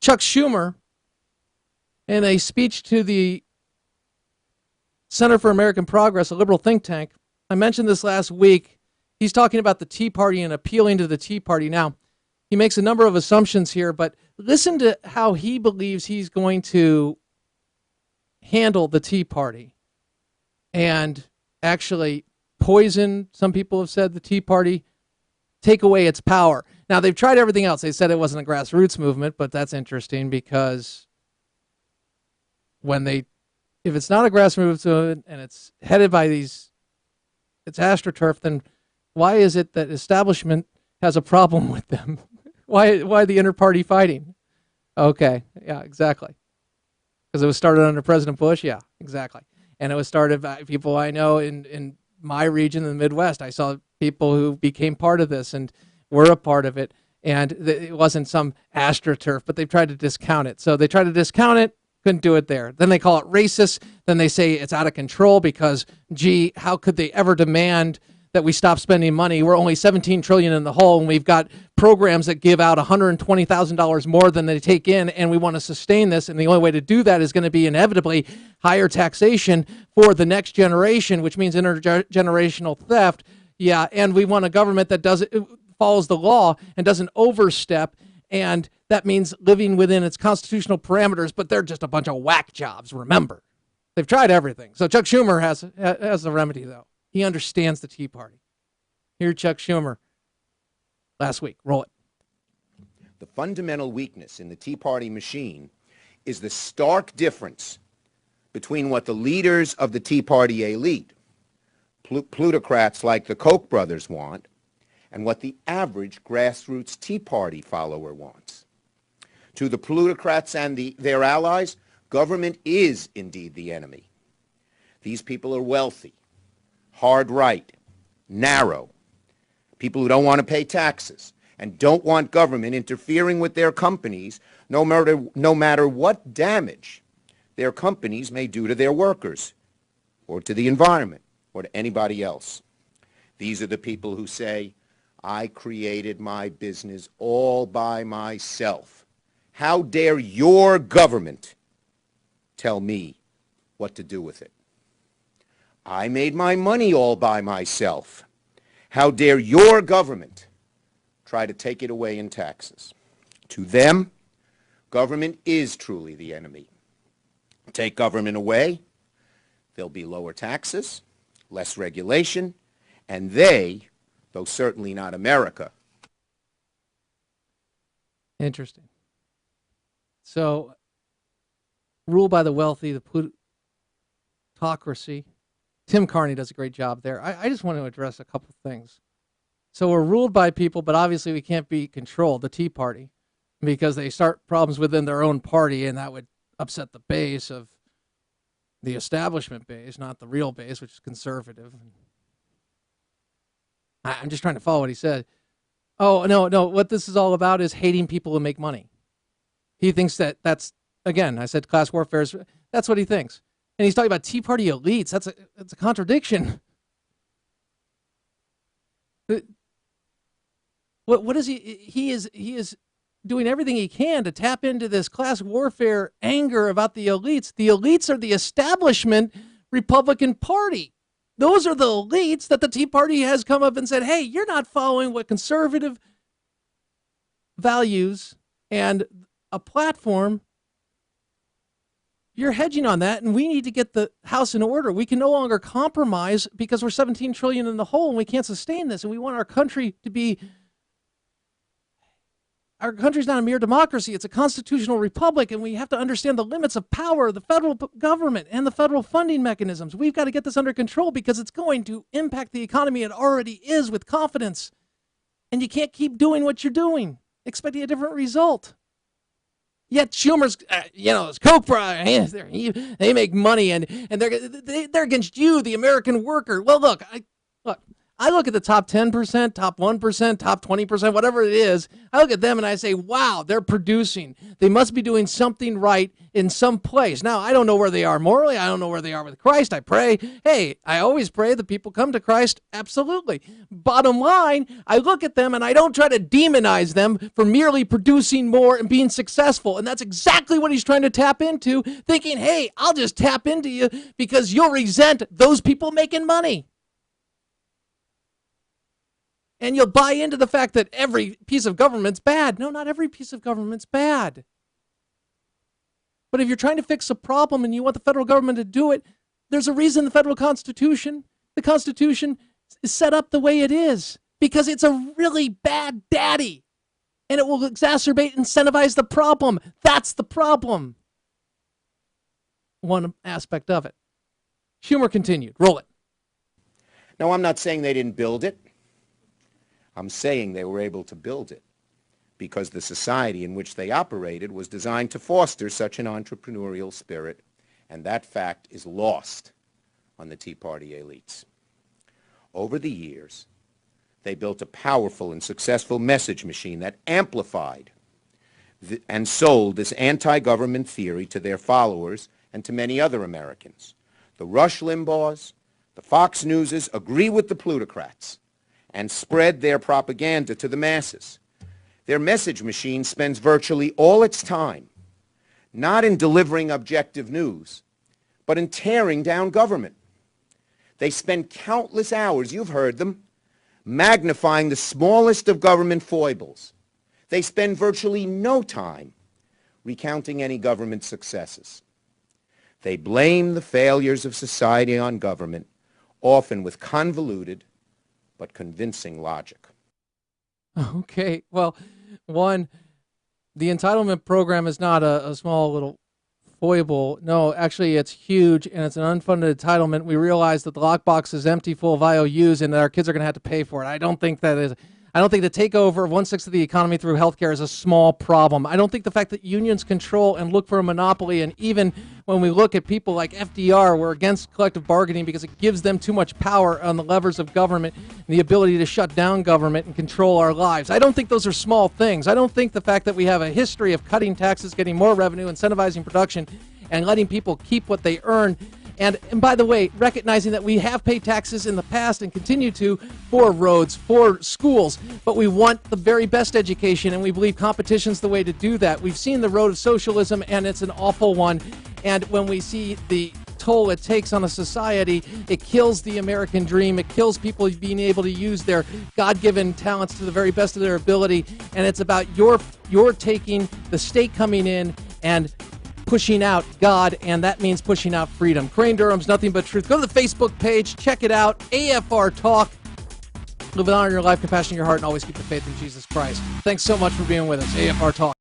Chuck Schumer, in a speech to the Center for American Progress, a liberal think tank, I mentioned this last week. He's talking about the Tea Party and appealing to the Tea Party. Now, he makes a number of assumptions here, but listen to how he believes he's going to handle the Tea Party and actually poison, some people have said, the Tea Party, take away its power. Now, they've tried everything else. They said it wasn't a grassroots movement, but that's interesting because if it's not a grassroots movement and it's headed by it's AstroTurf, then why is it that establishment has a problem with them? Why the inter-party fighting? Okay, yeah, exactly. Because it was started under President Bush? Yeah, exactly. And it was started by people I know in my region in the Midwest. I saw people who became part of this and were a part of it. And it wasn't some AstroTurf, but they've tried to discount it. So they tried to discount it, couldn't do it there. Then they call it racist. Then they say it's out of control because, gee, how could they ever demand that we stop spending money? We're only $17 trillion in the hole, and we've got programs that give out $120,000 more than they take in, and we want to sustain this. And the only way to do that is going to be inevitably higher taxation for the next generation, which means intergenerational theft. Yeah, and we want a government that follows the law and doesn't overstep, and that means living within its constitutional parameters, but they're just a bunch of whack jobs, remember. They've tried everything. So Chuck Schumer has a remedy, though. He understands the Tea Party. Here's Chuck Schumer last week. Roll it. The fundamental weakness in the Tea Party machine is the stark difference between what the leaders of the Tea Party elite, plutocrats like the Koch brothers, want and what the average grassroots Tea Party follower wants. To the plutocrats and their allies, government is indeed the enemy. These people are wealthy, hard right, narrow, people who don't want to pay taxes and don't want government interfering with their companies no matter what damage their companies may do to their workers or to the environment or to anybody else. These are the people who say, I created my business all by myself. How dare your government tell me what to do with it? I made my money all by myself. How dare your government try to take it away in taxes? To them, government is truly the enemy. Take government away, there'll be lower taxes, less regulation, and they, though certainly not America. Interesting. So, rule by the wealthy, the plutocracy. Tim Carney does a great job there. I just want to address a couple things. So we're ruled by people, but obviously we can't be controlled, the Tea Party, because they start problems within their own party, and that would upset the base of the establishment base, not the real base, which is conservative. I'm just trying to follow what he said. Oh, no, what this is all about is hating people who make money. He thinks that's, again, I said class warfare, that's what he thinks. And he's talking about Tea Party elites. That's a contradiction. What is he? He is doing everything he can to tap into this class warfare anger about the elites. The elites are the establishment Republican Party. Those are the elites that the Tea Party has come up and said, hey, you're not following what conservative values and a platform. You're hedging on that, and we need to get the house in order. We can no longer compromise because we're $17 trillion in the hole, and we can't sustain this. And we want our country to be. Our country's not a mere democracy. It's a constitutional republic, and we have to understand the limits of power, the federal government, and the federal funding mechanisms. We've got to get this under control because it's going to impact the economy. It already is with confidence. And you can't keep doing what you're doing, expecting a different result. Yet Schumer's, it's Koch brothers. They make money, and they're against you, the American worker. Well, look, I look at the top 10%, top 1%, top 20%, whatever it is. I look at them and I say, wow, they're producing. They must be doing something right in some place. Now, I don't know where they are morally. I don't know where they are with Christ. I pray. Hey, I always pray that people come to Christ. Absolutely. Bottom line, I look at them and I don't try to demonize them for merely producing more and being successful. And that's exactly what he's trying to tap into, thinking, hey, I'll just tap into you because you'll resent those people making money. And you'll buy into the fact that every piece of government's bad. No, not every piece of government's bad. But if you're trying to fix a problem and you want the federal government to do it, there's a reason the the Constitution is set up the way it is, because it's a really bad daddy. And it will exacerbate, incentivize the problem. That's the problem. One aspect of it. Schumer continued. Roll it. Now, I'm not saying they didn't build it. I'm saying they were able to build it because the society in which they operated was designed to foster such an entrepreneurial spirit, and that fact is lost on the Tea Party elites. Over the years, they built a powerful and successful message machine that amplified and sold this anti-government theory to their followers and to many other Americans. The Rush Limbaughs, the Fox Newses agree with the plutocrats and spread their propaganda to the masses. Their message machine spends virtually all its time not in delivering objective news, but in tearing down government. They spend countless hours, you've heard them, magnifying the smallest of government foibles. They spend virtually no time recounting any government successes. They blame the failures of society on government, often with convoluted but convincing logic. Okay, well, one, the entitlement program is not a small little foible. No, actually, it's huge, and it's an unfunded entitlement. We realize that the lockbox is empty, full of IOUs, and that our kids are going to have to pay for it. I don't think the takeover of 1/6 of the economy through healthcare is a small problem. I don't think the fact that unions control and look for a monopoly, and even when we look at people like FDR, we're against collective bargaining because it gives them too much power on the levers of government and the ability to shut down government and control our lives. I don't think those are small things. I don't think the fact that we have a history of cutting taxes, getting more revenue, incentivizing production, and letting people keep what they earn. And by the way, recognizing that we have paid taxes in the past and continue to for roads, for schools, but we want the very best education, and we believe competition's the way to do that. We've seen the road of socialism, and it's an awful one. And when we see the toll it takes on a society, it kills the American dream. It kills people being able to use their God-given talents to the very best of their ability. And it's about your taking the state coming in and pushing out God, and that means pushing out freedom. Crane Durham's Nothing But Truth. Go to the Facebook page, check it out, AFR Talk. Live with honor in your life, compassion in your heart, and always keep the faith in Jesus Christ. Thanks so much for being with us, AFR Talk.